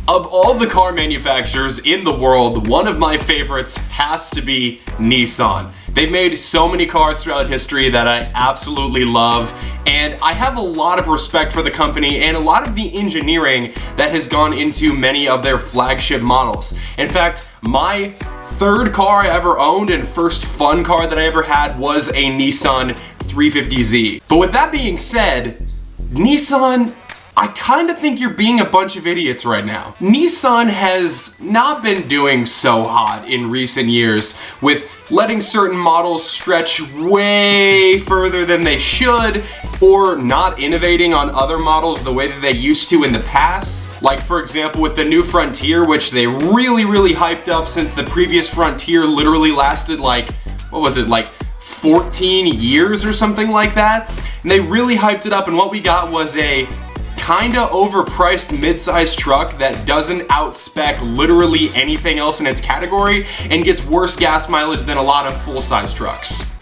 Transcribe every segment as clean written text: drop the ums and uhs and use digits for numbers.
Of all the car manufacturers in the world, one of my favorites has to be Nissan. They've made so many cars throughout history that I absolutely love, and I have a lot of respect for the company and a lot of the engineering that has gone into many of their flagship models. In fact, my third car I ever owned and first fun car that I ever had was a Nissan 350Z. But with that being said, Nissan, I kind of think you're being a bunch of idiots right now. Nissan has not been doing so hot in recent years with letting certain models stretch way further than they should, or not innovating on other models the way that they used to in the past. Like for example with the new Frontier, which they really hyped up since the previous Frontier literally lasted like, what was it, like 14 years or something like that? And they really hyped it up, and what we got was a kinda overpriced mid-sized truck that doesn't outspec literally anything else in its category and gets worse gas mileage than a lot of full-size trucks.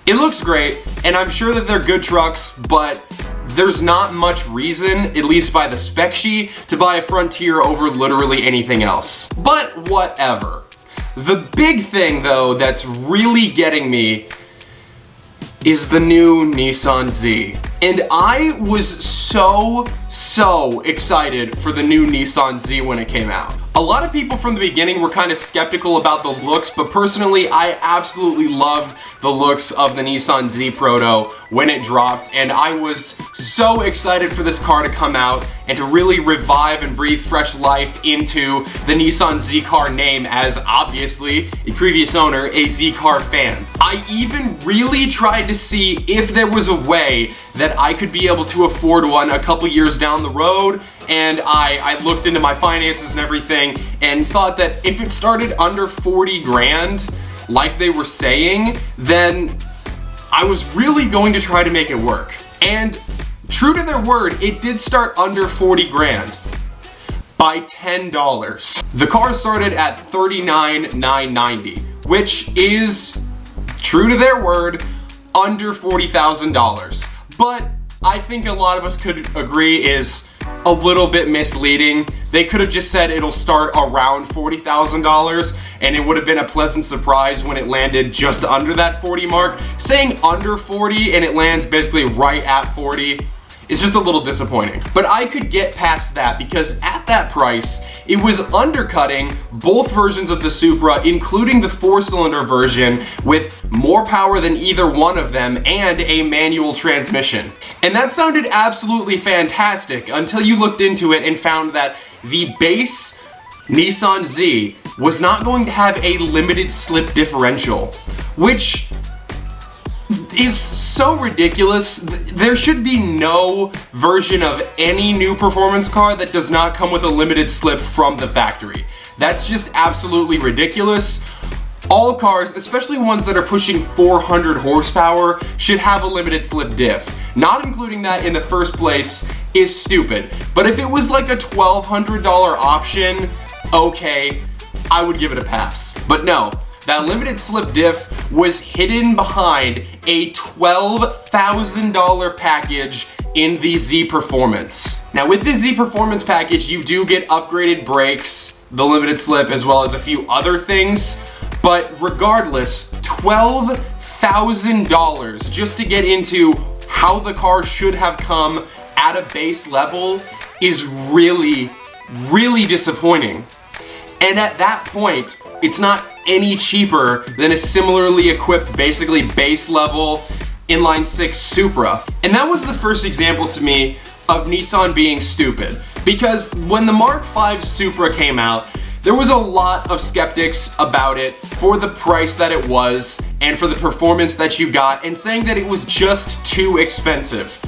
It looks great, and I'm sure that they're good trucks, but there's not much reason, at least by the spec sheet, to buy a Frontier over literally anything else. But whatever. The big thing though that's really getting me is the new Nissan Z. And I was so excited for the new Nissan Z when it came out. A lot of people from the beginning were kind of skeptical about the looks, but personally I absolutely loved the looks of the Nissan Z Proto when it dropped, and I was so excited for this car to come out and to really revive and breathe fresh life into the Nissan Z car name, as obviously a previous owner, a Z car fan. I even really tried to see if there was a way that I could be able to afford one a couple years down the road, and I looked into my finances and everything and thought that if it started under 40 grand, like they were saying, then I was really going to try to make it work. And true to their word, it did start under 40 grand by $10. The car started at $39,990, which is, true to their word, under $40,000. But I think a lot of us could agree is a little bit misleading. They could have just said it'll start around $40,000 and it would have been a pleasant surprise when it landed just under that 40 mark. Saying under 40 and it lands basically right at 40 is just a little disappointing. But I could get past that because at that price, it was undercutting both versions of the Supra, including the 4-cylinder version with more power than either one of them and a manual transmission. And that sounded absolutely fantastic until you looked into it and found that the base Nissan Z was not going to have a limited slip differential, which is so ridiculous. There should be no version of any new performance car that does not come with a limited slip from the factory. That's just absolutely ridiculous. All cars, especially ones that are pushing 400 horsepower, should have a limited slip diff. Not including that in the first place is stupid. But if it was like a $1,200 option, okay, I would give it a pass. But no, that limited slip diff was hidden behind a $12,000 package in the Z Performance. Now with the Z Performance package, you do get upgraded brakes, the limited slip, as well as a few other things. But regardless, $12,000 just to get into how the car should have come at a base level is really disappointing. And at that point, it's not any cheaper than a similarly equipped, basically base level inline 6 Supra. And that was the first example to me of Nissan being stupid. Because when the Mark V Supra came out, there was a lot of skeptics about it for the price that it was and for the performance that you got, and saying that it was just too expensive.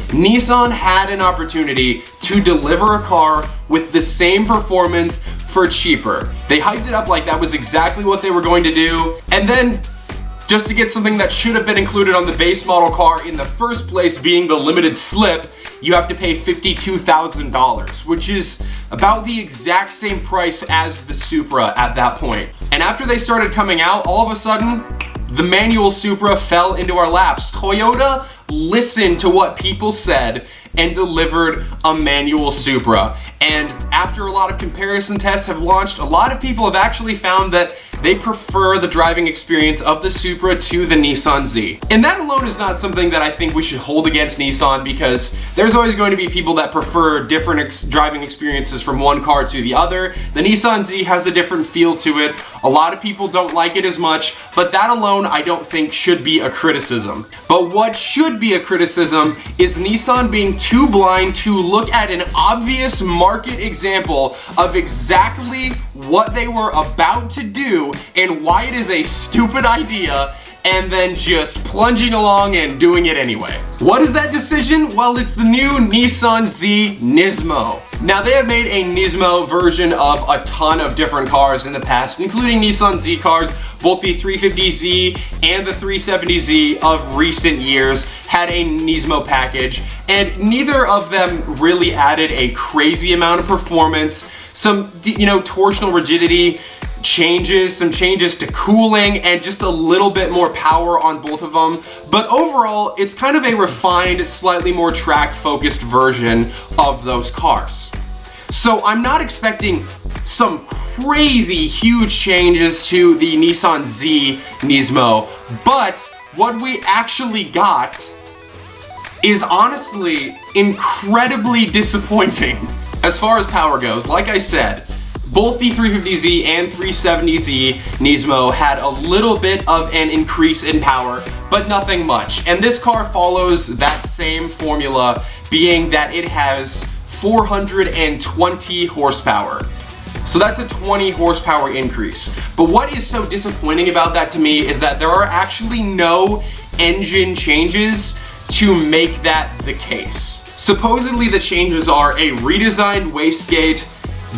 Nissan had an opportunity to deliver a car with the same performance for cheaper. They hyped it up like that was exactly what they were going to do, and then just to get something that should have been included on the base model car in the first place, being the limited slip, you have to pay $52,000, which is about the exact same price as the Supra at that point. And after they started coming out, all of a sudden, the manual Supra fell into our laps. Toyota listened to what people said and delivered a manual Supra. And after a lot of comparison tests have launched, a lot of people have actually found that they prefer the driving experience of the Supra to the Nissan Z. And that alone is not something that I think we should hold against Nissan, because there's always going to be people that prefer different driving experiences from one car to the other. The Nissan Z has a different feel to it. A lot of people don't like it as much, but that alone I don't think should be a criticism. But what should be a criticism is Nissan being too blind to look at an obvious market example of exactly what they were about to do and why it is a stupid idea, and then just plunging along and doing it anyway. What is that decision? Well, it's the new Nissan Z Nismo. Now, they have made a Nismo version of a ton of different cars in the past, including Nissan Z cars. Both the 350Z and the 370Z of recent years had a Nismo package, and neither of them really added a crazy amount of performance. Some, torsional rigidity changes, some changes to cooling, and just a little bit more power on both of them. But overall, it's kind of a refined, slightly more track-focused version of those cars. So I'm not expecting some crazy huge changes to the Nissan Z Nismo, but what we actually got is honestly incredibly disappointing. As far as power goes, like I said, both the 350Z and 370Z Nismo had a little bit of an increase in power, but nothing much. And this car follows that same formula, being that it has 420 horsepower. So that's a 20 horsepower increase. But what is so disappointing about that to me is that there are actually no engine changes to make that the case. Supposedly the changes are a redesigned wastegate,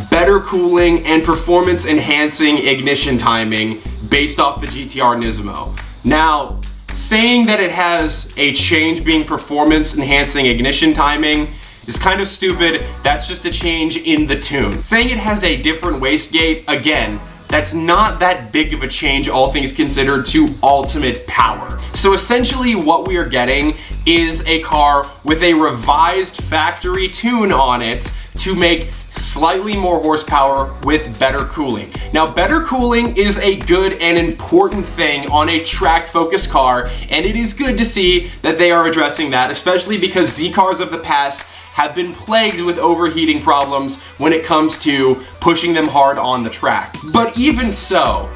better cooling, and performance enhancing ignition timing based off the GTR Nismo. Now, saying that it has a change being performance enhancing ignition timing is kind of stupid. That's just a change in the tune. Saying it has a different wastegate, again, that's not that big of a change, all things considered, to ultimate power. So essentially what we are getting is a car with a revised factory tune on it to make slightly more horsepower with better cooling. Now, better cooling is a good and important thing on a track-focused car, and it is good to see that they are addressing that, especially because Z cars of the past have been plagued with overheating problems when it comes to pushing them hard on the track. But even so,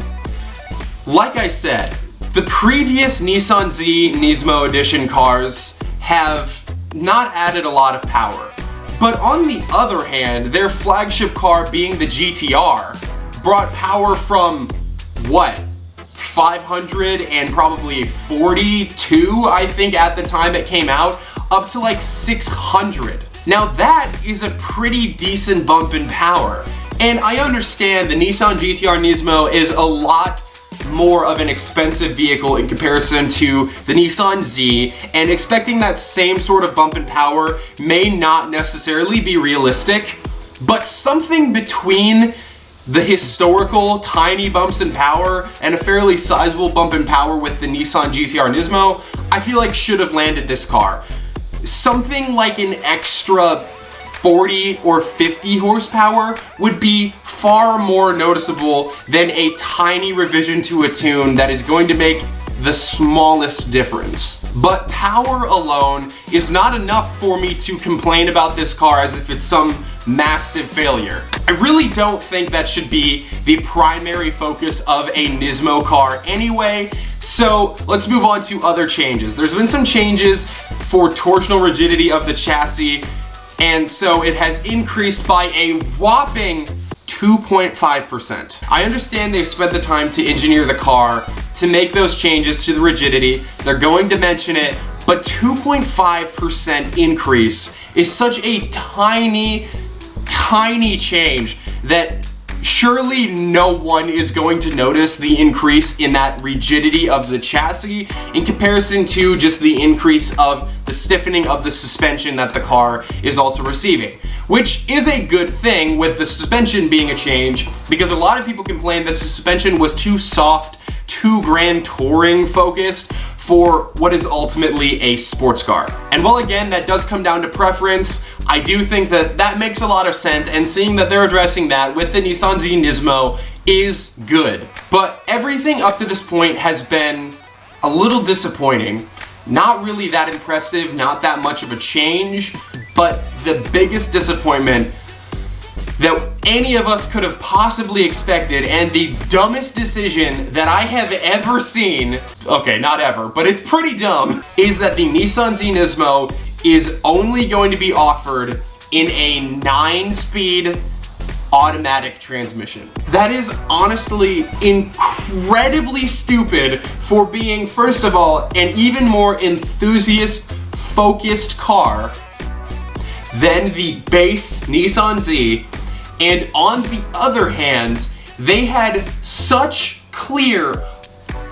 like I said, the previous Nissan Z Nismo Edition cars have not added a lot of power. But on the other hand, their flagship car, being the GTR, brought power from, what, 500 and probably 42, I think, at the time it came out, up to like 600. Now that is a pretty decent bump in power. And I understand the Nissan GTR Nismo is a lot more of an expensive vehicle in comparison to the Nissan Z, and expecting that same sort of bump in power may not necessarily be realistic, but something between the historical tiny bumps in power and a fairly sizable bump in power with the Nissan GTR Nismo, I feel like should have landed this car. Something like an extra 40 or 50 horsepower would be far more noticeable than a tiny revision to a tune that is going to make the smallest difference. But power alone is not enough for me to complain about this car as if it's some massive failure. I really don't think that should be the primary focus of a Nismo car anyway, so let's move on to other changes. There's been some changes for torsional rigidity of the chassis, and so it has increased by a whopping 2.5%. I understand they've spent the time to engineer the car to make those changes to the rigidity. They're going to mention it, but 2.5% increase is such a tiny change that surely no one is going to notice the increase in that rigidity of the chassis in comparison to just the increase of the stiffening of the suspension that the car is also receiving. Which is a good thing with the suspension being a change, because a lot of people complained that the suspension was too soft, too grand touring focused for what is ultimately a sports car. And while again, that does come down to preference, I do think that that makes a lot of sense, and seeing that they're addressing that with the Nissan Z Nismo is good. But everything up to this point has been a little disappointing. Not really that impressive, not that much of a change, but the biggest disappointment that any of us could have possibly expected, and the dumbest decision that I have ever seen, okay, not ever, but it's pretty dumb, is that the Nissan Z Nismo is only going to be offered in a 9-speed automatic transmission. That is honestly incredibly stupid for being, first of all, an even more enthusiast-focused car than the base Nissan Z. And on the other hand, they had such clear,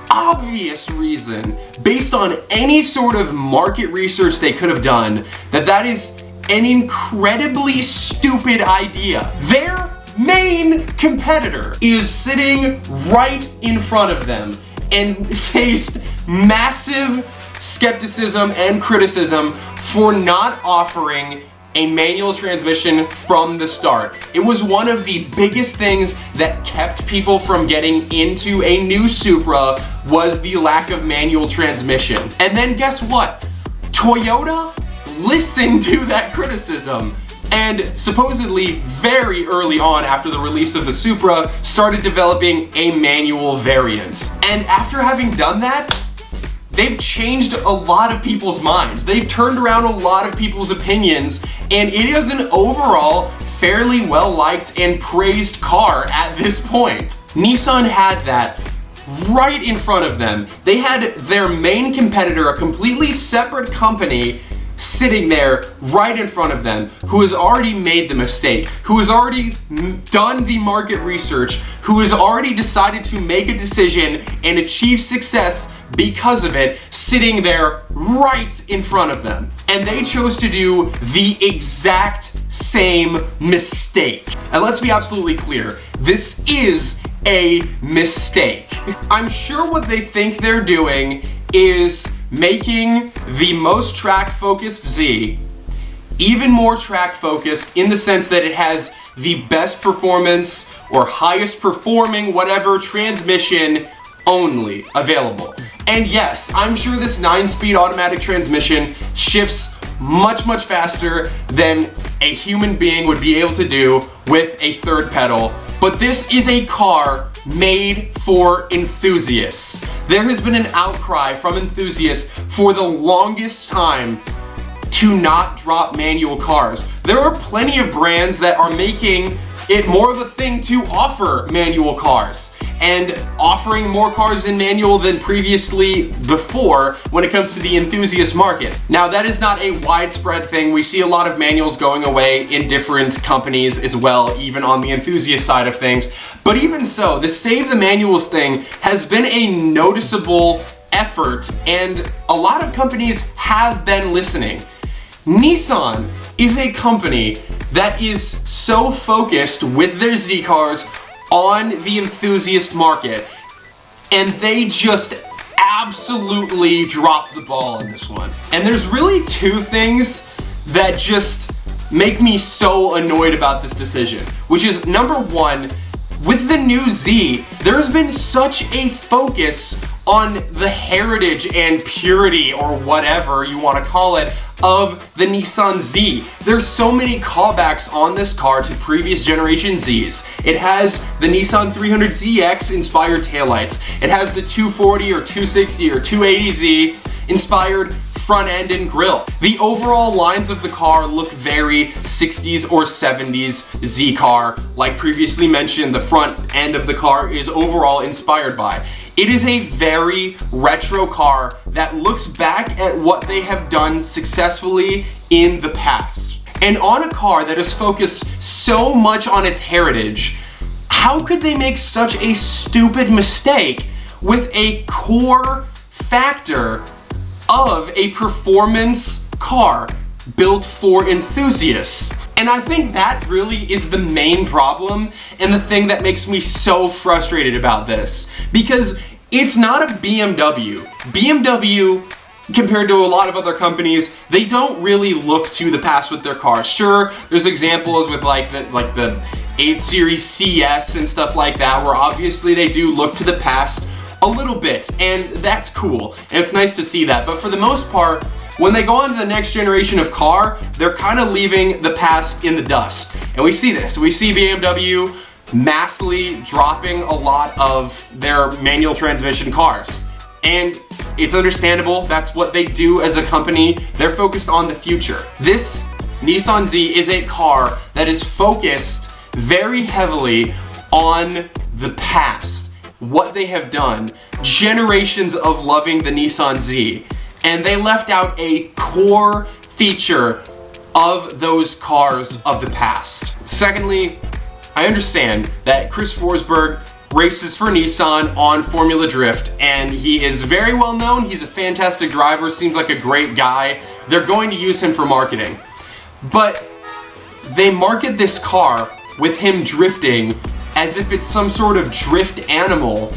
obvious reason, based on any sort of market research they could have done, that that is an incredibly stupid idea. Their main competitor is sitting right in front of them and faced massive skepticism and criticism for not offering a manual transmission from the start. It was one of the biggest things that kept people from getting into a new Supra, was the lack of manual transmission. And then guess what? Toyota listened to that criticism and supposedly very early on after the release of the Supra started developing a manual variant. And after having done that, they've changed a lot of people's minds. They've turned around a lot of people's opinions, and it is an overall fairly well-liked and praised car at this point. Nissan had that right in front of them. They had their main competitor, a completely separate company, sitting there right in front of them, who has already made the mistake, who has already done the market research, who has already decided to make a decision and achieve success because of it, sitting there right in front of them. And they chose to do the exact same mistake. And let's be absolutely clear, this is a mistake. I'm sure what they think they're doing is making the most track-focused Z even more track-focused, in the sense that it has the best performance or highest performing whatever transmission only available. And yes, I'm sure this 9-speed automatic transmission shifts much, much faster than a human being would be able to do with a third pedal, but this is a car made for enthusiasts. There has been an outcry from enthusiasts for the longest time to not drop manual cars. There are plenty of brands that are making it more of a thing to offer manual cars, and offering more cars in manual than previously before when it comes to the enthusiast market. Now, that is not a widespread thing. We see a lot of manuals going away in different companies as well, even on the enthusiast side of things. But even so, the Save the Manuals thing has been a noticeable effort, and a lot of companies have been listening. Nissan is a company that is so focused with their Z cars on the enthusiast market, and they just absolutely dropped the ball on this one. And there's really two things that just make me so annoyed about this decision, which is, number one, with the new Z, there's been such a focus on the heritage and purity, or whatever you want to call it, of the Nissan Z. There's so many callbacks on this car to previous generation Zs. It has the Nissan 300ZX inspired taillights. It has the 240 or 260 or 280Z inspired front end and grille. The overall lines of the car look very 60s or 70s Z car. Like previously mentioned, the front end of the car is overall inspired by. It is a very retro car that looks back at what they have done successfully in the past. And on a car that is focused so much on its heritage, how could they make such a stupid mistake with a core factor of a performance car built for enthusiasts? And I think that really is the main problem, and the thing that makes me so frustrated about this. Because It's not a BMW. BMW, compared to a lot of other companies, they don't really look to the past with their cars. Sure, there's examples with like the 8 Series CS and stuff like that, where obviously they do look to the past a little bit, and that's cool, and it's nice to see that. But for the most part, when they go on to the next generation of car, they're kind of leaving the past in the dust. And we see this. We see BMW massively dropping a lot of their manual transmission cars. And it's understandable, that's what they do as a company. They're focused on the future. This Nissan Z is a car that is focused very heavily on the past, what they have done, generations of loving the Nissan Z. And they left out a core feature of those cars of the past. Secondly, I understand that Chris Forsberg races for Nissan on Formula Drift, and he is very well known. He's a fantastic driver, seems like a great guy. They're going to use him for marketing. But they market this car with him drifting as if it's some sort of drift animal,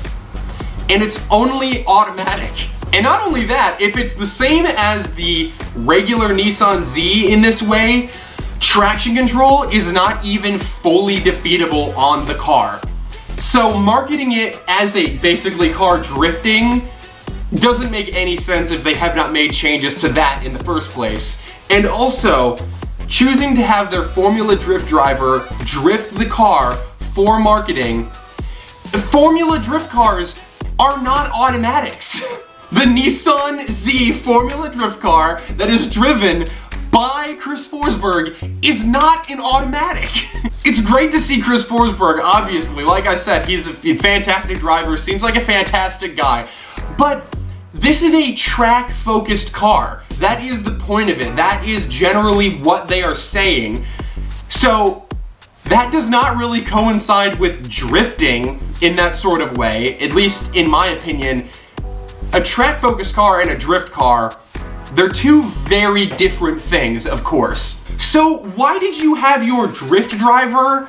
and it's only automatic. And not only that, if it's the same as the regular Nissan Z in this way, traction control is not even fully defeatable on the car. So marketing it as a basically car drifting doesn't make any sense if they have not made changes to that in the first place. And also, choosing to have their Formula Drift driver drift the car for marketing, Formula Drift cars are not automatics. The Nissan Z Formula Drift car that is driven by Chris Forsberg is not an automatic. It's great to see Chris Forsberg, obviously. Like I said, he's a fantastic driver, seems like a fantastic guy. But this is a track-focused car. That is the point of it. That is generally what they are saying. So that does not really coincide with drifting in that sort of way, at least in my opinion. A track-focused car and a drift car, they're two very different things, of course. So why did you have your drift driver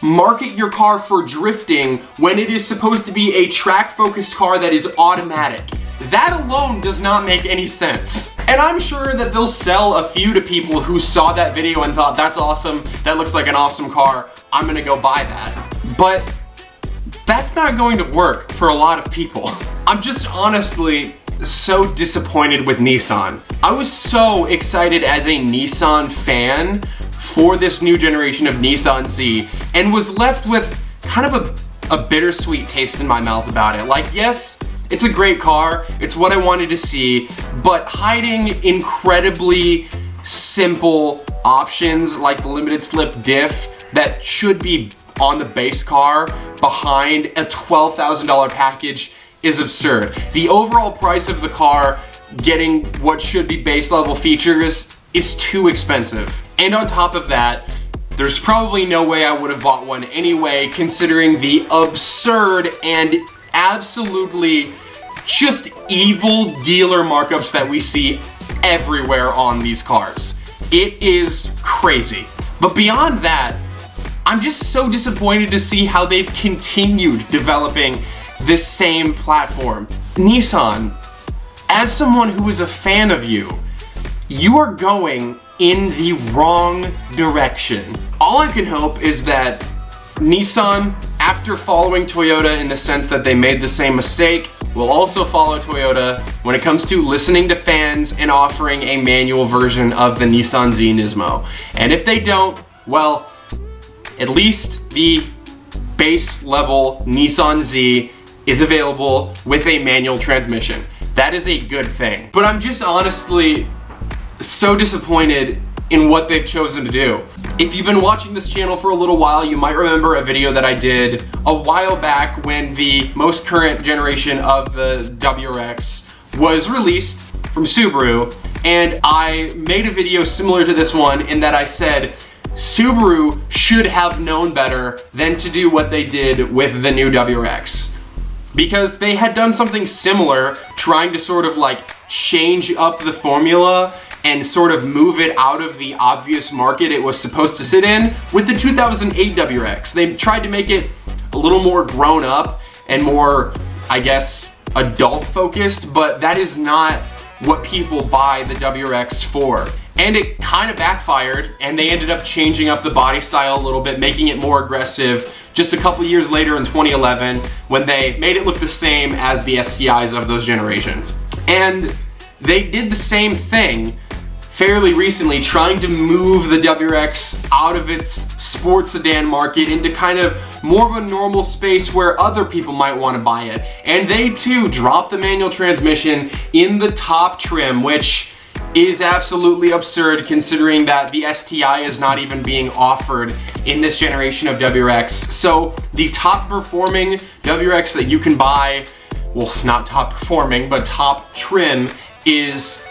market your car for drifting when it is supposed to be a track-focused car that is automatic? That alone does not make any sense. And I'm sure that they'll sell a few to people who saw that video and thought, that's awesome, that looks like an awesome car, I'm gonna go buy that. But that's not going to work for a lot of people. I'm just honestly so disappointed with Nissan. I was so excited as a Nissan fan for this new generation of Nissan Z, and was left with kind of a bittersweet taste in my mouth about it. Like, yes, it's a great car, it's what I wanted to see, but hiding incredibly simple options like the limited slip diff that should be on the base car behind a $12,000 package is absurd. The overall price of the car getting what should be base level features is too expensive. And on top of that, there's probably no way I would have bought one anyway, considering the absurd and absolutely just evil dealer markups that we see everywhere on these cars. It is crazy. But beyond that, I'm just so disappointed to see how they've continued developing this same platform. Nissan, as someone who is a fan of you, you are going in the wrong direction. All I can hope is that Nissan, after following Toyota in the sense that they made the same mistake, will also follow Toyota when it comes to listening to fans and offering a manual version of the Nissan Z Nismo. And if they don't, well, at least the base level Nissan Z is available with a manual transmission. That is a good thing. But I'm just honestly so disappointed in what they've chosen to do. If you've been watching this channel for a little while, you might remember a video that I did a while back when the most current generation of the WRX was released from Subaru, and I made a video similar to this one in that I said Subaru should have known better than to do what they did with the new WRX. Because they had done something similar, trying to sort of like change up the formula and sort of move it out of the obvious market it was supposed to sit in with the 2008 WRX. They tried to make it a little more grown up and more I guess, adult focused, but that is not what people buy the WRX for. And it kind of backfired, and they ended up changing up the body style a little bit, making it more aggressive just a couple years later in 2011 when they made it look the same as the STIs of those generations. And they did the same thing fairly recently, trying to move the WRX out of its sports sedan market into kind of more of a normal space where other people might want to buy it. And they too dropped the manual transmission in the top trim, which is absolutely absurd considering that the STI is not even being offered in this generation of WRX. So the top performing WRX that you can buy, well, not top performing, but top trim, is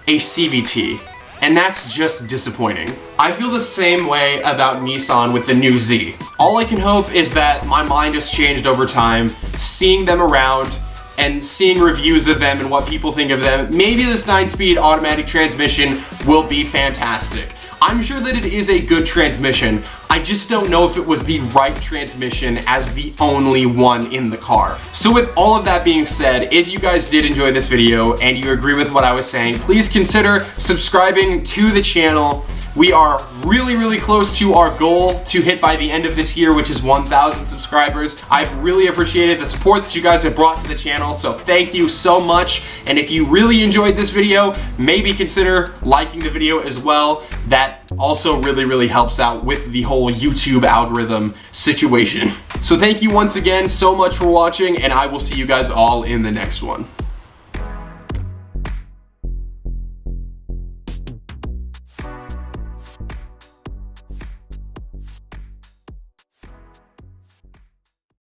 a CVT. And that's just disappointing. I feel the same way about Nissan with the new Z. All I can hope is that my mind has changed over time, seeing them around and seeing reviews of them and what people think of them. Maybe this 9-speed automatic transmission will be fantastic. I'm sure that it is a good transmission. I just don't know if it was the right transmission as the only one in the car. So with all of that being said, if you guys did enjoy this video and you agree with what I was saying, please consider subscribing to the channel. We are really close to our goal to hit by the end of this year, which is 1,000 subscribers. I've really appreciated the support that you guys have brought to the channel, so thank you so much. And if you really enjoyed this video, maybe consider liking the video as well. That also really helps out with the whole YouTube algorithm situation. So thank you once again so much for watching, and I will see you guys all in the next one.